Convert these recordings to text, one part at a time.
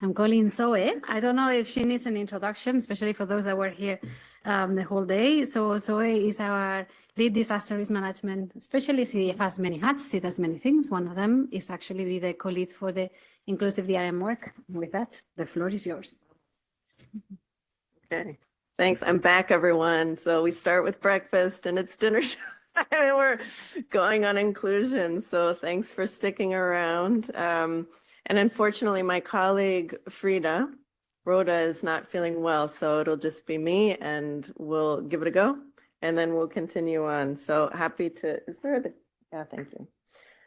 I'm calling Zoe. I don't know if she needs an introduction, especially for those that were here the whole day. So Zoe is our lead disaster risk management specialist. She has many hats. She does many things. One of them is actually be the co-lead for the inclusive DRM work. With that, the floor is yours. Okay, thanks. I'm back, everyone. So we start with breakfast and it's dinner time and we're going on inclusion. So thanks for sticking around. And unfortunately, my colleague Frida Rhoda is not feeling well, so it'll just be me and we'll give it a go and then we'll continue on. So happy to, yeah, thank you.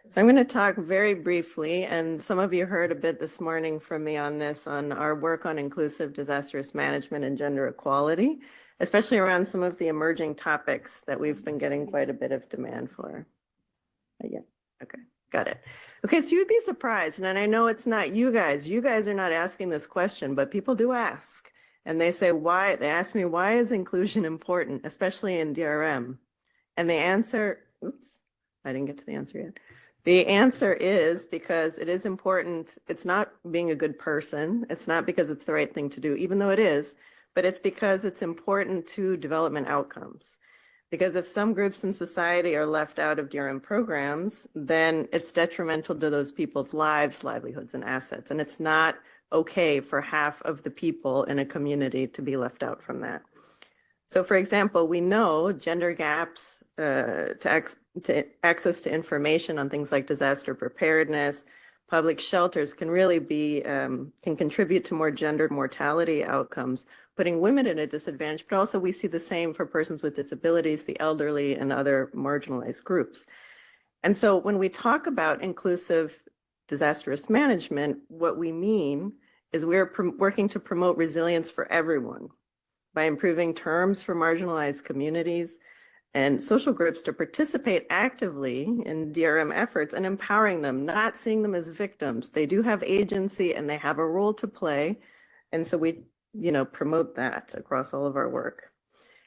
So I'm going to talk very briefly, and some of you heard a bit this morning from me on this, on our work on inclusive disaster risk management and gender equality, especially around some of the emerging topics that we've been getting quite a bit of demand for. Yeah, okay. Got it. Okay, so you'd be surprised, and I know it's not you guys. You guys are not asking this question, but people do ask. And they say, why? They ask me, why is inclusion important, especially in DRM? And the answer, oops, I didn't get to the answer yet. The answer is because it is important. It's not being a good person. It's not because it's the right thing to do, even though it is, but it's because it's important to development outcomes. Because if some groups in society are left out of DRM programs, then it's detrimental to those people's lives, livelihoods, and assets. And it's not okay for half of the people in a community to be left out from that. So for example, we know gender gaps to access to information on things like disaster preparedness, public shelters can really be, can contribute to more gendered mortality outcomes, putting women at a disadvantage, but also we see the same for persons with disabilities, the elderly, and other marginalized groups. And so when we talk about inclusive disaster risk management, what we mean is we're working to promote resilience for everyone by improving terms for marginalized communities and social groups to participate actively in DRM efforts and empowering them, not seeing them as victims. They do have agency and they have a role to play. And so we, promote that across all of our work.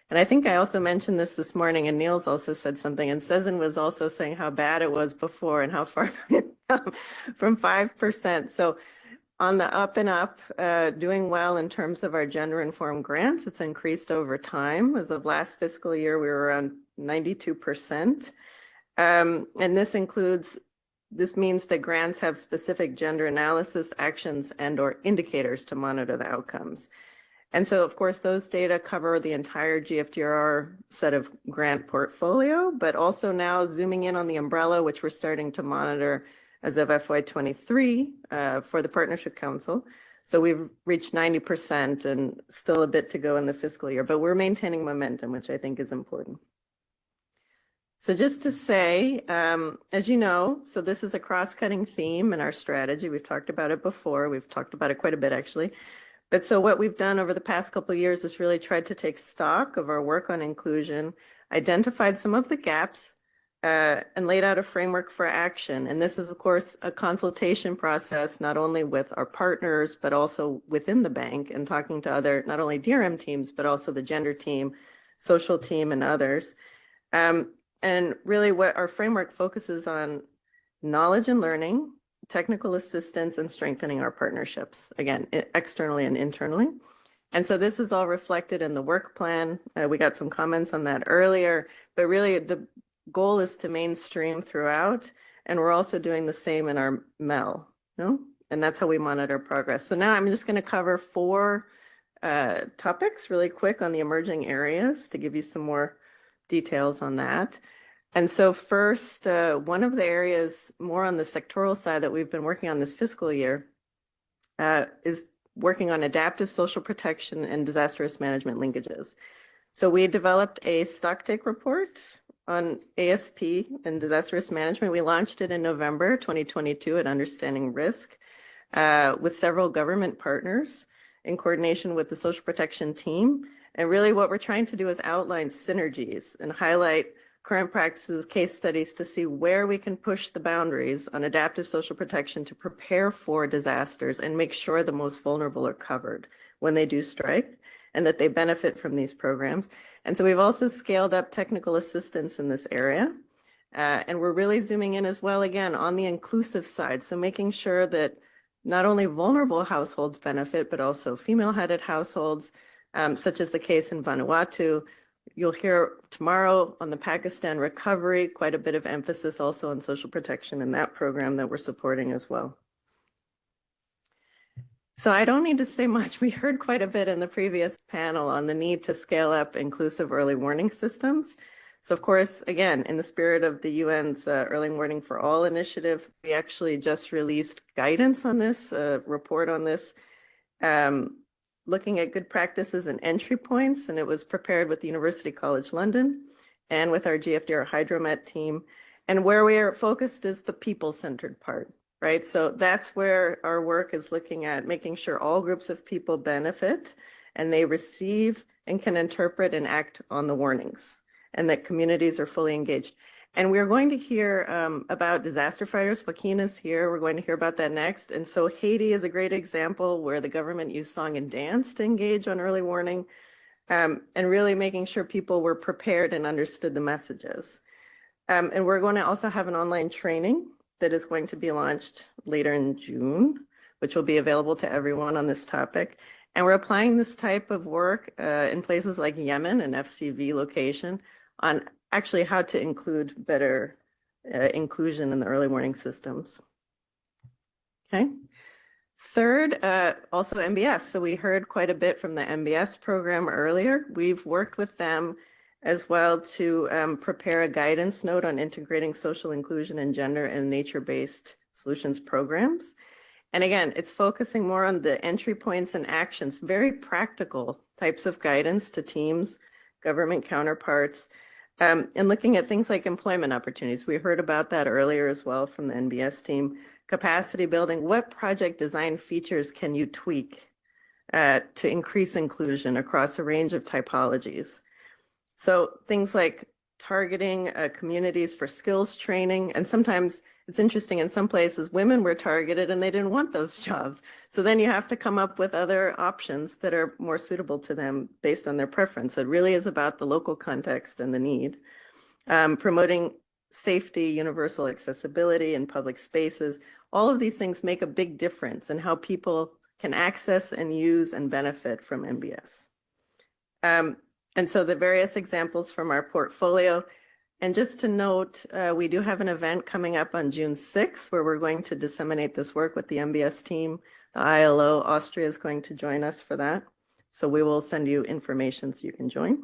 And I think I also mentioned this morning, and Niels also said something, and Cezanne was also saying how bad it was before and how far it come from 5%. So on the up and up, doing well in terms of our gender-informed grants. It's increased over time. As of last fiscal year, we were around 92%. And this means that grants have specific gender analysis, actions, and/or indicators to monitor the outcomes. And so, of course, those data cover the entire GFDRR set of grant portfolio, but also now zooming in on the umbrella, which we're starting to monitor as of FY23 for the Partnership Council. So we've reached 90% and still a bit to go in the fiscal year, but we're maintaining momentum, which I think is important. So just to say, as you know, so this is a cross-cutting theme in our strategy. We've talked about it before. We've talked about it quite a bit, actually. But so what we've done over the past couple of years is really tried to take stock of our work on inclusion, identified some of the gaps, and laid out a framework for action. And this is, of course, a consultation process, not only with our partners, but also within the bank and talking to other, not only DRM teams, but also the gender team, social team, and others. And really what our framework focuses on knowledge and learning, technical assistance, and strengthening our partnerships, again, externally and internally. And so this is all reflected in the work plan. We got some comments on that earlier, but really the goal is to mainstream throughout, and we're also doing the same in our MEL, and that's how we monitor progress. So now I'm just going to cover 4 topics really quick on the emerging areas to give you some more details on that. And so first, one of the areas more on the sectoral side that we've been working on this fiscal year is working on adaptive social protection and disaster risk management linkages. So we developed a stocktake report on ASP and disaster risk management. We launched it in November 2022 at Understanding Risk with several government partners in coordination with the social protection team. And really what we're trying to do is outline synergies and highlight current practices, case studies to see where we can push the boundaries on adaptive social protection to prepare for disasters and make sure the most vulnerable are covered when they do strike, and that they benefit from these programs. And so we've also scaled up technical assistance in this area. And we're really zooming in as well, again, on the inclusive side. So making sure that not only vulnerable households benefit, but also female-headed households, such as the case in Vanuatu. You'll hear tomorrow on the Pakistan recovery, quite a bit of emphasis also on social protection in that program that we're supporting as well. So I don't need to say much. We heard quite a bit in the previous panel on the need to scale up inclusive early warning systems. So of course, again, in the spirit of the UN's Early Warning for All initiative, we actually just released guidance on this, a report on this, looking at good practices and entry points, and it was prepared with the University College London and with our GFDRR Hydromet team. And where we are focused is the people-centered part, right? So that's where our work is looking at making sure all groups of people benefit and they receive and can interpret and act on the warnings, and that communities are fully engaged. And we're going to hear about disaster fighters. Joaquin is here. We're going to hear about that next. And so Haiti is a great example where the government used song and dance to engage on early warning, and really making sure people were prepared and understood the messages. And we're going to also have an online training that is going to be launched later in June, which will be available to everyone on this topic. And we're applying this type of work in places like Yemen, an FCV location, on actually how to include better inclusion in the early warning systems. Okay. Third, also MBS. So we heard quite a bit from the MBS program earlier. We've worked with them as well to prepare a guidance note on integrating social inclusion and gender in nature-based solutions programs. And again, it's focusing more on the entry points and actions, very practical types of guidance to teams, government counterparts, and looking at things like employment opportunities. We heard about that earlier as well from the NBS team. Capacity building, what project design features can you tweak to increase inclusion across a range of typologies? So things like targeting communities for skills training, and sometimes it's interesting, in some places women were targeted and they didn't want those jobs. So then you have to come up with other options that are more suitable to them based on their preference. It really is about the local context and the need. Promoting safety, universal accessibility in public spaces. All of these things make a big difference in how people can access and use and benefit from MBS. And so the various examples from our portfolio. And just to note, we do have an event coming up on June 6th where we're going to disseminate this work with the MBS team. The ILO Austria is going to join us for that. So we will send you information so you can join.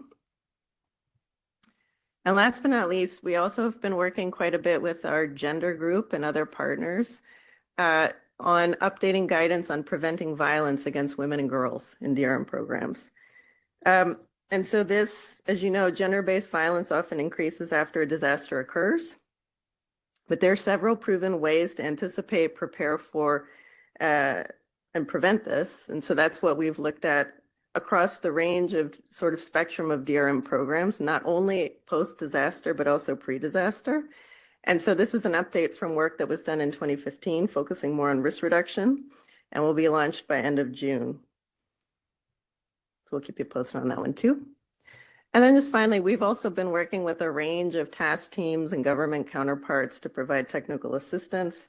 And last but not least, we also have been working quite a bit with our gender group and other partners on updating guidance on preventing violence against women and girls in DRM programs. And so this, as you know, gender-based violence often increases after a disaster occurs, but there are several proven ways to anticipate, prepare for, and prevent this. And so that's what we've looked at across the range of sort of spectrum of DRM programs, not only post-disaster, but also pre-disaster. And so this is an update from work that was done in 2015, focusing more on risk reduction, and will be launched by end of June. So we'll keep you posted on that one too. And then just finally, we've also been working with a range of task teams and government counterparts to provide technical assistance,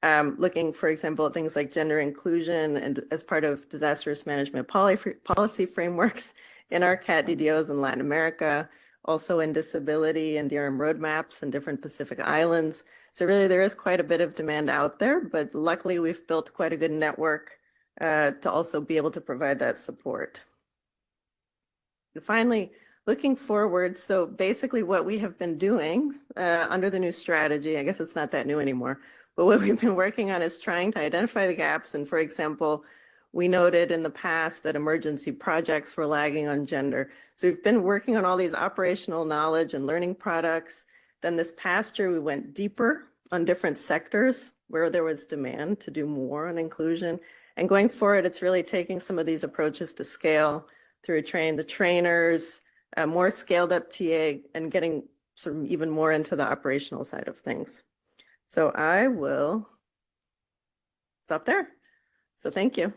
looking, for example, at things like gender inclusion and as part of disaster risk management policy frameworks in our CAT DDOs in Latin America, also in disability and DRM roadmaps in different Pacific islands. So really there is quite a bit of demand out there, but luckily we've built quite a good network to also be able to provide that support. And finally, looking forward, so basically what we have been doing under the new strategy, I guess it's not that new anymore, but what we've been working on is trying to identify the gaps. And for example, we noted in the past that emergency projects were lagging on gender. So we've been working on all these operational knowledge and learning products. Then this past year, we went deeper on different sectors where there was demand to do more on inclusion. And going forward, it's really taking some of these approaches to scale through train the trainers, more scaled up TA, and getting sort of even more into the operational side of things. So I will stop there. So thank you.